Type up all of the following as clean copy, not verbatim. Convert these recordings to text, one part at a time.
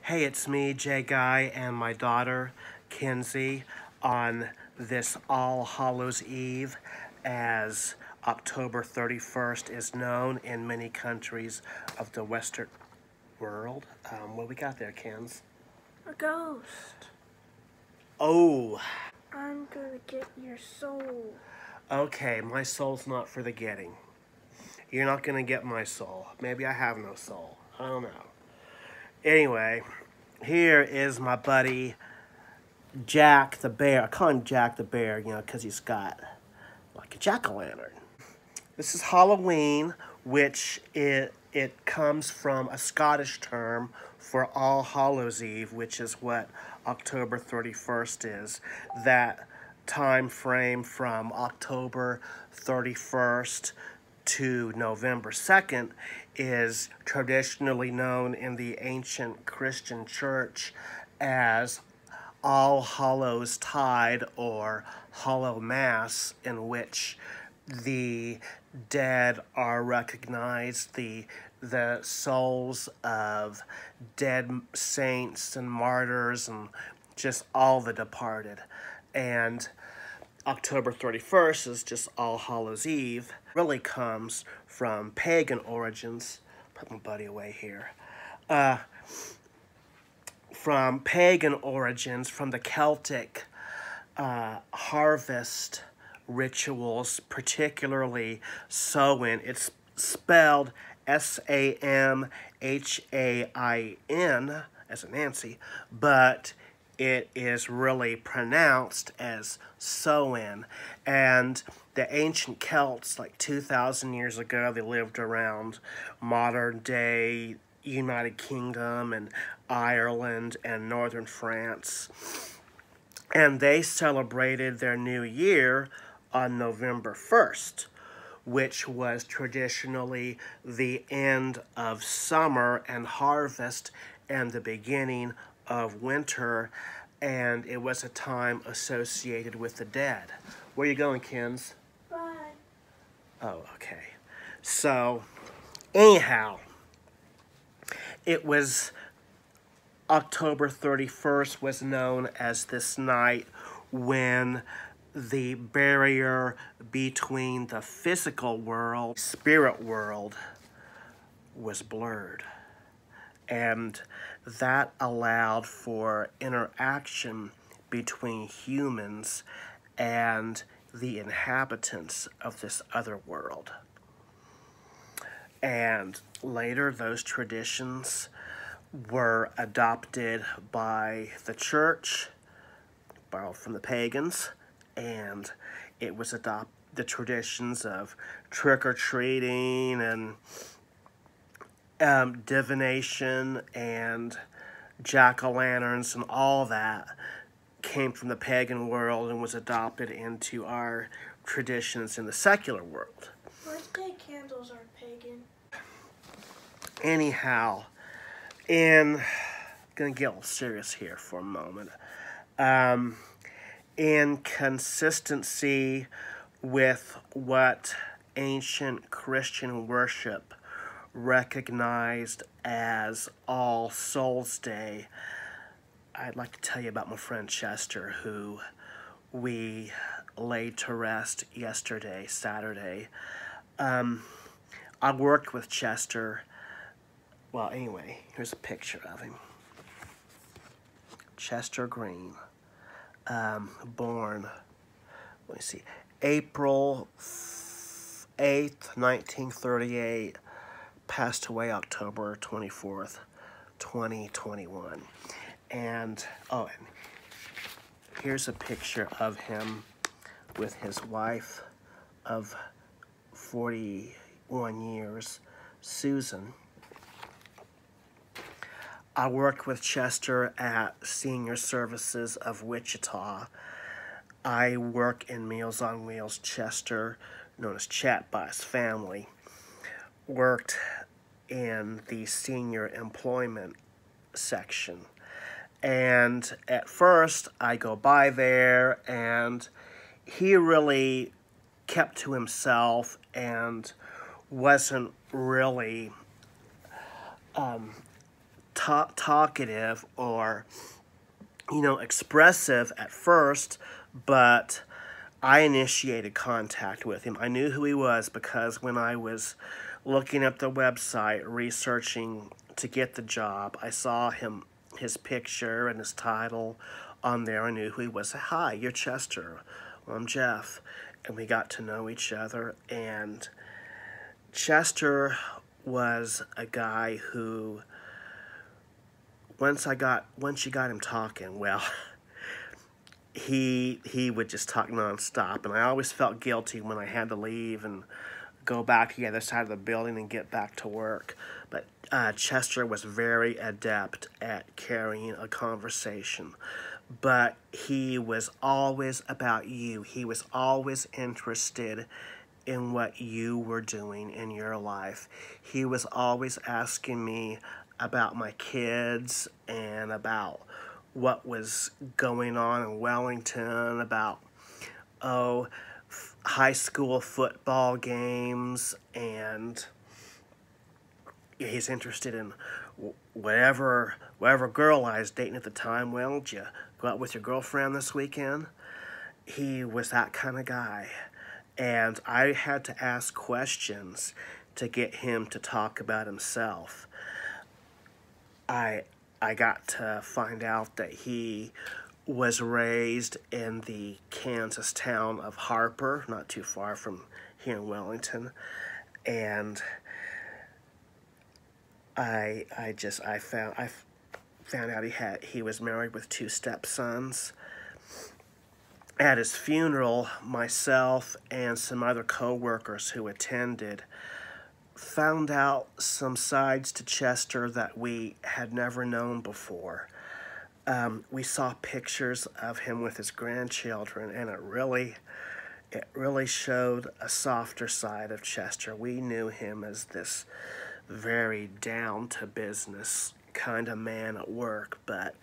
Hey, it's me, Jay Guy, and my daughter, Kenzie, on this All Hallows Eve, as October 31st is known in many countries of the Western world. What we got there, Kens? A ghost. Oh, I'm gonna get your soul. okay, my soul's not for the getting. You're not gonna get my soul. Maybe I have no soul. I don't know. Anyway, here is my buddy Jack the Bear. I call him Jack the Bear, because he's got like a jack-o'-lantern. This is Halloween, which it comes from a Scottish term for All Hallows Eve, which is what October 31st is. That time frame from October 31st to November 2nd is traditionally known in the ancient Christian church as All Hallows Tide or Hallow Mass, in which the dead are recognized, the souls of dead saints and martyrs and just all the departed. And October 31st is just All Hallows Eve. Really comes from pagan origins. Put my buddy away here. From pagan origins, from the Celtic harvest rituals, particularly Samhain. It's spelled Samhain as in Nancy, but it is really pronounced as Samhain. And the ancient Celts, like 2,000 years ago, they lived around modern day United Kingdom and Ireland and northern France. And they celebrated their new year on November 1st, which was traditionally the end of summer and harvest and the beginning of winter, and it was a time associated with the dead. Where you going, Kens? Bye. Oh, okay. So, anyhow, it was October 31st was known as this night when the barrier between the physical world, spirit world, was blurred. And that allowed for interaction between humans and the inhabitants of this other world. And later, those traditions were adopted by the church, borrowed from the pagans, and it was the traditions of trick-or-treating and divination and jack-o'-lanterns and all that came from the pagan world and was adopted into our traditions in the secular world. Birthday candles are pagan. Anyhow, I'm gonna get a little serious here for a moment. In consistency with what ancient Christian worship recognized as All Souls Day, I'd like to tell you about my friend Chester, who we laid to rest yesterday, Saturday. I worked with Chester. Well, anyway, here's a picture of him. Chester Green, born, let me see, April 8th, 1938, passed away October 24th, 2021. And here's a picture of him with his wife of 41 years, Susan. I worked with Chester at Senior Services of Wichita. I work in Meals on Wheels. Chester, known as Chat by his family, worked in the senior employment section. And at first, I go by there, and he really kept to himself and wasn't really talkative or, expressive at first, but I initiated contact with him. I knew who he was because when I was looking up the website, researching to get the job, I saw his picture and his title on there. I knew who he was. Hi, you're Chester. Well, I'm Jeff. And we got to know each other. And Chester was a guy who, once you got him talking, well, he would just talk nonstop. And I always felt guilty when I had to leave and go back to the other side of the building and get back to work. But Chester was very adept at carrying a conversation. But he was always about you. He was always interested in what you were doing in your life. He was always asking me about my kids and about what was going on in Wellington, about, high school football games, and he's interested in whatever girl I was dating at the time. Well, did you go out with your girlfriend this weekend? He was that kind of guy. And I had to ask questions to get him to talk about himself. I got to find out that he was raised in the Kansas town of Harper, not too far from here in Wellington. And I found out he was married with 2 stepsons. At his funeral, myself and some other co-workers who attended found out some sides to Chester that we had never known before. We saw pictures of him with his grandchildren, and it really showed a softer side of Chester. We knew him as this very down-to-business kind of man at work, but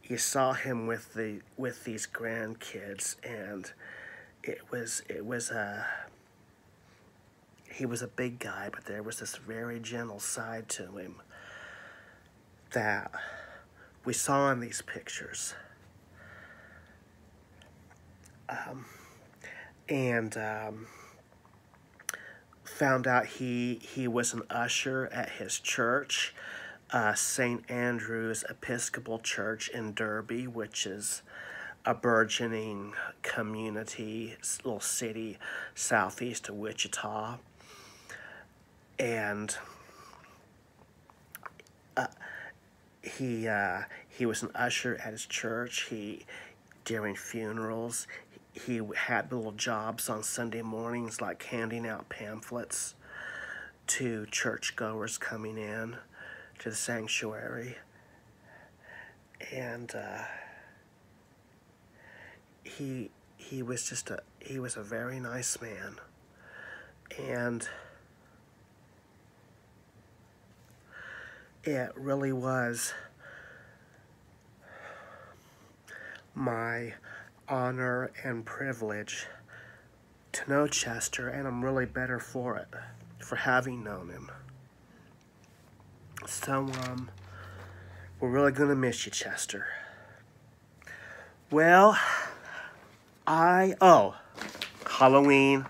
you saw him with these grandkids, and he was a big guy, but there was this very gentle side to him that we saw in these pictures. Found out he was an usher at his church, St. Andrew's Episcopal Church in Derby, which is a burgeoning community, little city southeast of Wichita. And he was an usher at his church. During funerals, he had little jobs on Sunday mornings, like handing out pamphlets to churchgoers coming in to the sanctuary. And he was a very nice man. And it really was my honor and privilege to know Chester, and I'm really better for it, for having known him. So, we're really gonna miss you, Chester. Well, Halloween,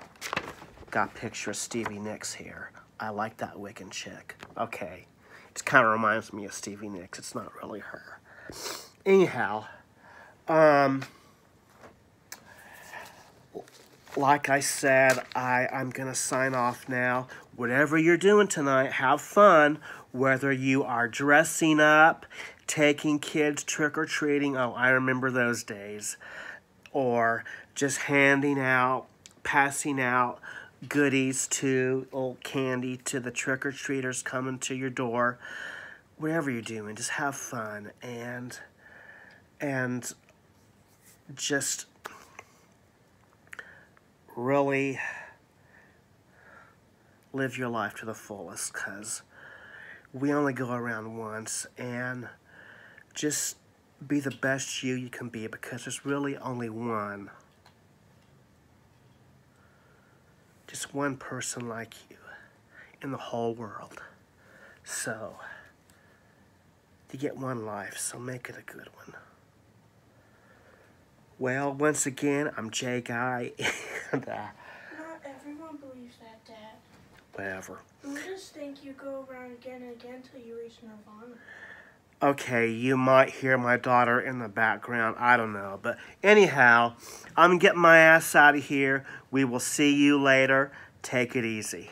got a picture of Stevie Nicks here. I like that Wiccan chick. Okay, it kind of reminds me of Stevie Nicks. It's not really her. Anyhow, like I said, I'm going to sign off now. Whatever you're doing tonight, have fun. Whether you are dressing up, taking kids trick-or-treating, I remember those days, or just handing out, passing out goodies to, old candy to the trick-or-treaters coming to your door. Whatever you're doing, just have fun and just really live your life to the fullest, because we only go around once, and just be the best you can be, because there's really only one. Just one person like you in the whole world. So, You get one life, so make it a good one. Well, once again, I'm Jay Guy, and Not everyone believes that, Dad. whatever. Buddhists think you go around again and again till you reach nirvana. Okay, you might hear my daughter in the background. I don't know. But anyhow, I'm getting my ass out of here. We will see you later. Take it easy.